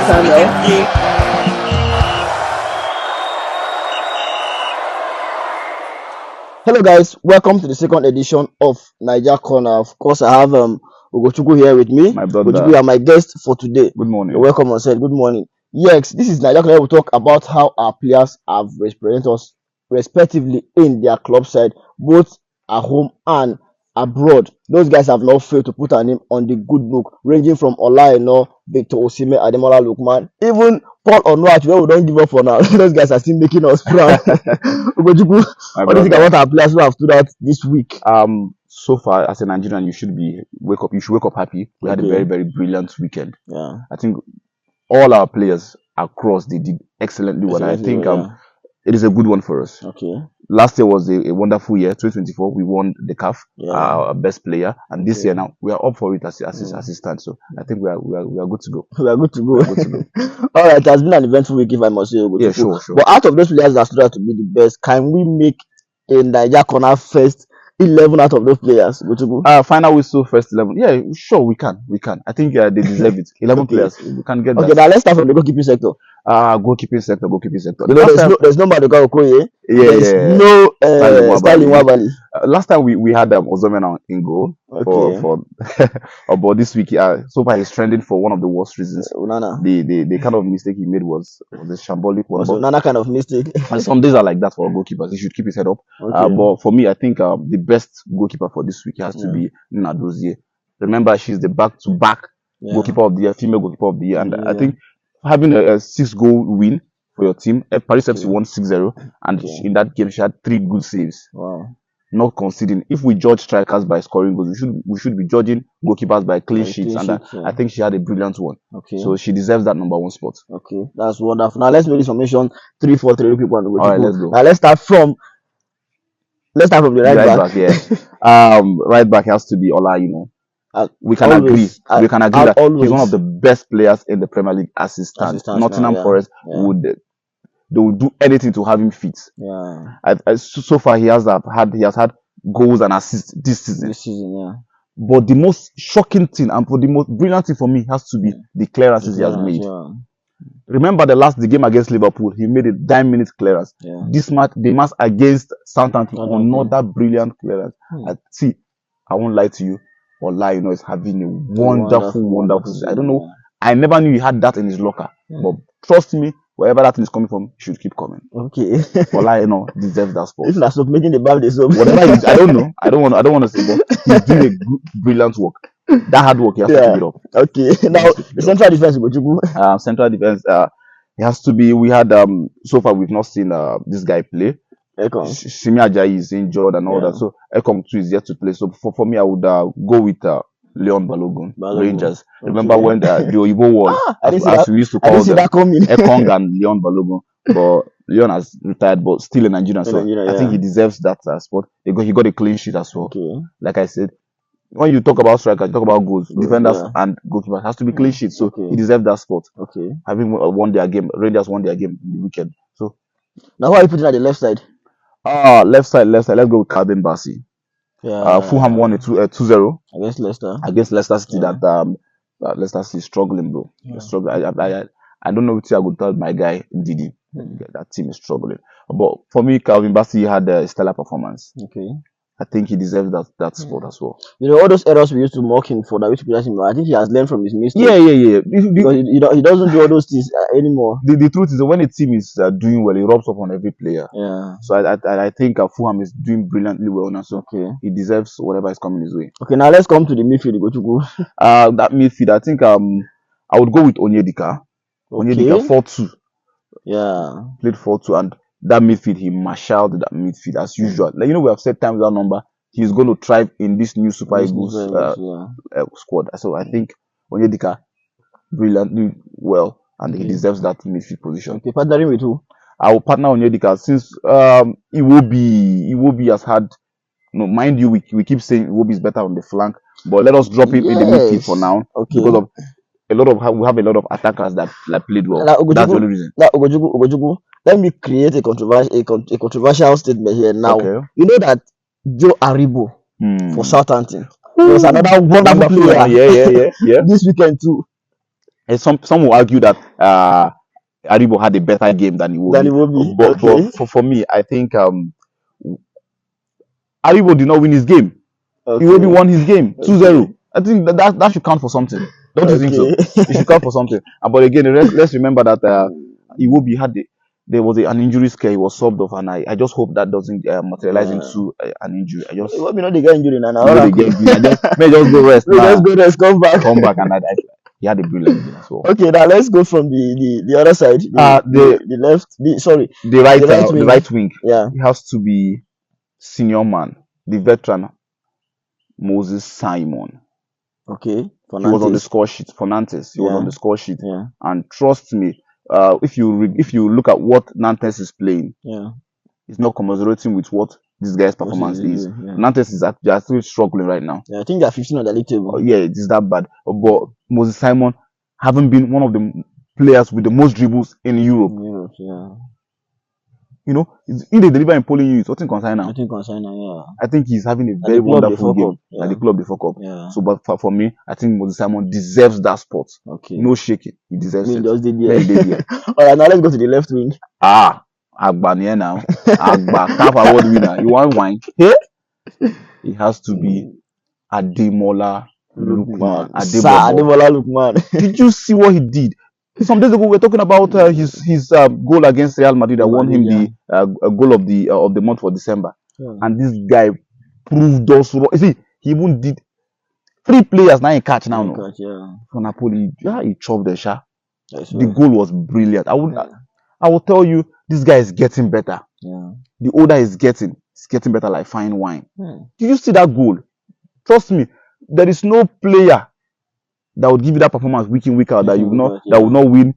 Samuel. Hello guys, welcome to the second edition of Niger Corner. Of course, I have Ugochukwu here with me. My brother. Ugochukwu, you are my guest for today. Good morning. You're welcome on set. Good morning. Yes, this is Niger Corner. We'll talk about how our players have represented us respectively in their club side, both at home and abroad. Those guys have not failed to put a name on the good book, ranging from Olaino, Victor Osimhen, Ademola Lookman, even Paul Onuachu, where we don't give up for now. Those guys are still making us proud. Ugochukwu, what do you think about our players who have stood out this week? So far as a Nigerian, you should wake up happy. We had a very, very brilliant weekend. Yeah. I think all our players across they did excellently well. I think it is a good one for us. Okay. Last year was a wonderful year. 2024, we won the CAF, our best player, and this year now we are up for it as it stands. So I think we are good to go. We are good to go. All right, it has been an eventful week, if I must say. Yeah, sure. But out of those players that stood out to be the best, can we make a Niger Corner first 11 out of those players? Final whistle, first 11. Yeah, sure, we can. I think they deserve it. 11 players, we can get that. Okay, now let's start from the goalkeeping sector. Goalkeeping sector. You know, there's no Maduka Okoye. There's no Sterling Wabali. Last time we had Ozomena in goal for but this week, so far he's trending for one of the worst reasons. The kind of mistake he made was the shambolic one. Nana kind of mistake. And some days are like that for goalkeepers. He should keep his head up. But for me, I think the best goalkeeper for this week has to be Nina Dozie. Remember, she's the back-to-back goalkeeper of the year, female goalkeeper of the year, and I think having a 6-goal win for your team, Paris FC won 6-0, and in that game she had 3 good saves. Wow. Not conceding. If we judge strikers by scoring goals, we should be judging goalkeepers by clean sheets, and I think she had a brilliant one. Okay. So she deserves that number 1 spot. Okay, that's wonderful. Now let's make this formation 3-4-3 people. All right, let's go. Now let's start from the right back. Yeah. Right back has to be Ola. We can agree that he's one of the best players in the Premier League as it stands. Nottingham Forest would do anything to have him fit. Yeah. So far he has had goals and assists this season. But the most shocking thing and the most brilliant thing for me has to be the clearances he has made. Remember the game against Liverpool, he made a 9-minute clearance. This match, the match against Southampton, another brilliant clearance. I won't lie to you. Ola, is having a wonderful season. I don't know. I never knew he had that in his locker. But trust me, wherever that thing is coming from, he should keep coming. Okay. Ola, deserves that spot. If that's making the ball, whatever it is, I don't know. I don't want to say, but he's doing a brilliant work. That hard work, he has to keep it up. Okay. Now the central defense, central defense, it has to be. We had so far we've not seen this guy play. Simi Ajayi is injured and all that, so Ekong too is yet to play. So for me, I would go with Leon Balogun, Rangers. Remember when the Oyibo was, as we used to call them, Ekong and Leon Balogun. But Leon has retired, but still a Nigerian, so I think he deserves that spot. He got a clean sheet as well. Okay. Like I said, when you talk about strikers, you talk about goals, defenders and goalkeepers has to be clean sheet, so he deserves that spot. Okay. Having won their game, Rangers won their game in the weekend. So now why are you putting at the left side? Left side. Let's go with Calvin Bassey. Fulham won a 2-0 against Leicester City. That Leicester City is struggling, bro. I don't know what I would tell my guy Didi. That team is struggling. But for me, Calvin Bassey had a stellar performance. Okay. I think he deserves that spot as well. All those errors we used to mock him for that, which him, I think he has learned from his mistakes. Yeah. Because he doesn't do all those things anymore. The truth is that when a team is doing well, it rubs off on every player. Yeah. So I think Fulham is doing brilliantly well now. So he deserves whatever is coming his way. Okay, now let's come to the midfield. That midfield, I think I would go with Onyedika. Onyedika 4-2. Yeah. Played 4-2 and that midfield, he marshaled that midfield as usual. Like, we have said times that number, he's going to thrive in this new Super Eagles squad. So I think Onyedika brilliantly well, and he deserves that midfield position. Okay, partnering with who? I will partner Onyedika since he will be as hard. Mind you, we keep saying Iwobi is better on the flank, but let us drop him in the midfield for now. Okay. Because of we have a lot of attackers that played well. That's the only reason. Now, Ugochukwu, let me create a controversial statement here now. Okay. You know that Joe Aribo for Southampton was another wonderful player. Yeah. This weekend too. And some will argue that Aribo had a better game than Than Iwobi. Iwobi. But Okay. for me, I think Aribo did not win his game. Iwobi Okay. won his game 2-0. Okay. I think that should count for something. Don't you think so? Okay. It should count for something. But again, let's remember that Iwobi had there was an injury scare. He was subbed off, and I just hope that doesn't materialize Yeah. into an injury. I just Iwobi not the guy injury now. you know they get injury. May just go rest Let's now. go. Let's come back. Come back, and he had a brilliant game as well. Okay, now let's go from the other side. The left. The right wing. the right wing. Yeah. It has to be senior man, the veteran Moses Simon. Okay. He was on the score sheet for Nantes. He was on the score sheet, Yeah. and trust me, if you look at what Nantes is playing, Yeah. it's not commiserating with what this guy's performance is. Yeah. Nantes is actually struggling right now. Yeah, I think they're 15 on the league table. Yeah, it is that bad. But Moses Simon having been one of the players with the most dribbles in Europe. Yeah. You know, in the deliver in polling units, nothing concern now. Nothing concern now, yeah. I think he's having a very wonderful game. Yeah. At the club, they fuck up. Yeah. So, but for me, I think Moses Simon deserves that spot. Okay. No shaking. He deserves it. Just did Yeah, he did, yeah. All right, now let's go to the left wing. Agba here now. Agba, CAF award winner. You want wine? It has to be Ademola Lookman. Ademola Lookman. Did you see what he did? Some days ago, we were talking about his goal against Real Madrid that won him the goal of the month for December. Yeah. And this guy proved us wrong. You see, he even did 3 players now in catch now. For Napoli, he chopped the shot. The goal was brilliant. I will tell you, this guy is getting better. Yeah. The older he's getting better like fine wine. Did you see that goal? Trust me, there is no player that would give you that performance week in, week out that would not win.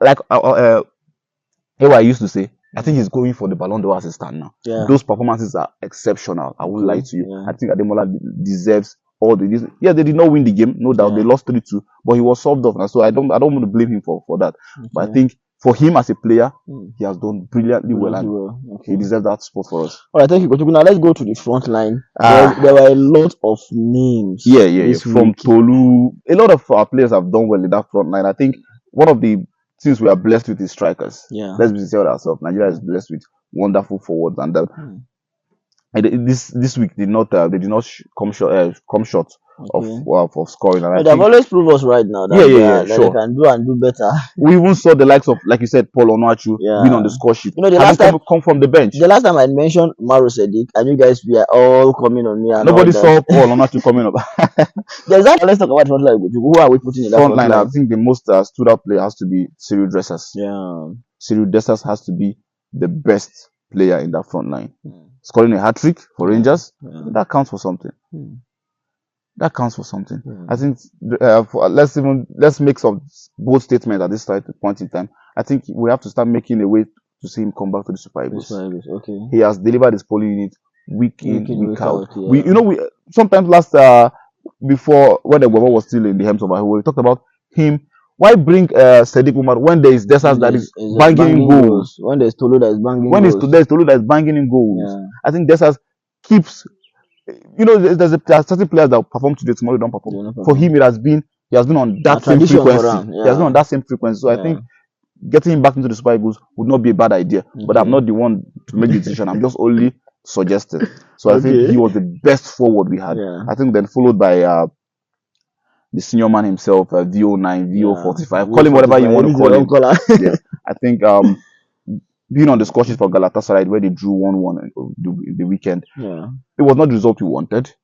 Like I used to say, I think he's going for the Ballon d'Or assistant now. Yeah. Those performances are exceptional. I won't lie to you. Yeah. I think Ademola deserves all the. Yeah, they did not win the game, no doubt. They lost 3-2, but he was solved off now. So I don't want to blame him for that. Okay. But I think for him as a player, he has done brilliantly well, and he deserves that spot for us. All right, thank you. Now let's go to the front line. There were a lot of names. Yeah. From Tolu, a lot of our players have done well in that front line. I think one of the things we are blessed with is strikers. Yeah. Let's be sincere with ourselves. Nigeria is blessed with wonderful forwards, and this week they did not come short of scoring. And they've always proved us right now that that they can do better. We even saw the likes of, like you said, Paul Onuachu being on the score sheet. You know, the last time come from the bench. The last time I mentioned Maro Sadiq, and you guys were all coming on me. And nobody saw Paul Onuachu coming up. Let's talk about front line. Who are we putting in that front line? I think the most stood out player has to be Cyril Dressers. Yeah, Cyril Dressers has to be the best player in that front line. Scoring a hat-trick for Rangers, that counts for something. That counts for something. I think let's make some bold statements at this point in time. I think we have to start making a way to see him come back to the Super Eagles. Okay. He has delivered his polling unit week in, week out. Yeah. We sometimes before when the Guava was still in the hands of Ahu, we talked about him. Why bring Sadiq Umar when there is Desas that is banging goals? When there's Tolu that is banging goals. When there's Tolu that is banging in goals. Yeah. I think Desas keeps. You know, there are certain players that perform today, tomorrow don't perform. For him, he has been on that same frequency. He has been on that same frequency. So I think getting him back into the Super Eagles would not be a bad idea. But I'm not the one to make the decision. I'm just only suggesting. So I think he was the best forward we had. I think then followed by the senior man himself, VO9, VO45. Call him whatever you want to call him. Yes. I think being on the score sheet for Galatasaray where they drew 1-1 in the weekend. It was not the result we wanted.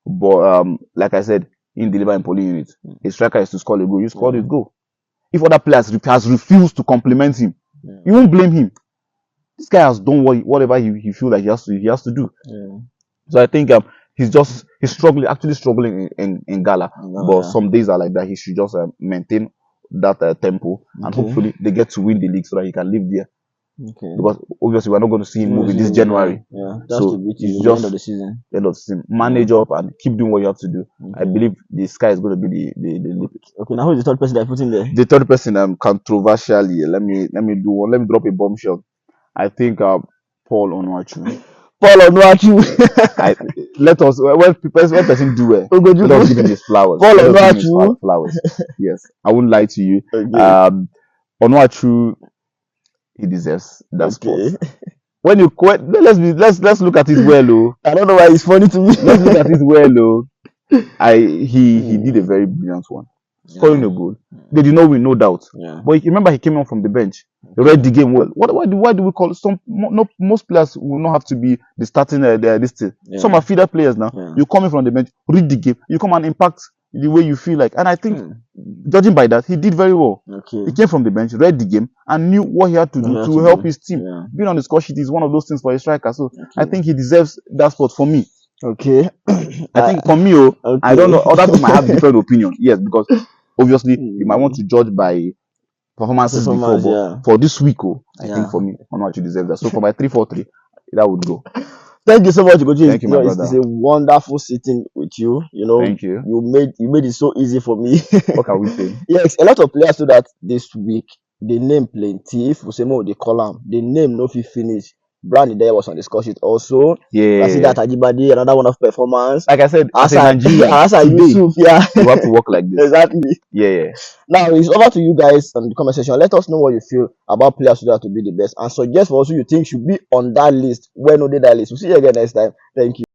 But like I said, in deliver in polling unit, a striker is to score a goal. You scored his goal. If other players has refused to compliment him, you won't blame him. This guy has done whatever he feels like he has to do. So I think he's actually struggling in Gala. But some days are like that. He should just maintain that tempo, and hopefully they get to win the league so that he can live there. Because obviously we're not going to see him move in this January. So it's just end of the season. Manage up and keep doing what you have to do. I believe the sky is going to be the limit. Okay, now who is the third person that I put in there? The third person, controversially, let me drop a bombshell. I think Paul Onuachu. Paul Onuachu. Let us when person do well, let us give him his flowers. Paul Let us give him his Onuachu. flowers. Yes, I wouldn't lie to you. Okay. Onuachu, he deserves that spot. Okay. When you let's look at it well, oh. I don't know why it's funny to me. Let's look at it well, oh. He did a very brilliant one, scoring a goal. They did not win, no doubt. Yeah. But remember, he came on from the bench. He read the game well. Why do we call some? Most players will not have to be the starting this thing. Yeah. Some are feeder players now. Yeah. You come in from the bench, read the game, you come and impact the way you feel like. And I think, judging by that, he did very well. Okay. He came from the bench, read the game, and knew what he had to do to help his team. Yeah. Being on the score sheet is one of those things for a striker. So I think he deserves that spot for me. Okay. I think for me, I don't know. Other people might have different opinion. Yes, because obviously you might want to judge by performances before, but for this week, I think for me, Onuachu deserves that. So for my 3-4-3, that would go. Thank you so much, Goji. Thank you, my brother. It's a wonderful sitting with you. You know, thank you. You made it so easy for me. What can we say? Yes, a lot of players do that this week. They name plenty. If we say more, they call them. They name no finish. Brandy there was on the score sheet also. Yeah. I see that Ajibade, another one of performance. Like I said, as a Nigerian, Yusuf, yeah. You have to work like this. Exactly. Yeah. Now it's over to you guys on the comment section. Let us know what you feel about players who are to be the best, and suggest for us who you think should be on that list. When no they that list. We'll see you again next time. Thank you.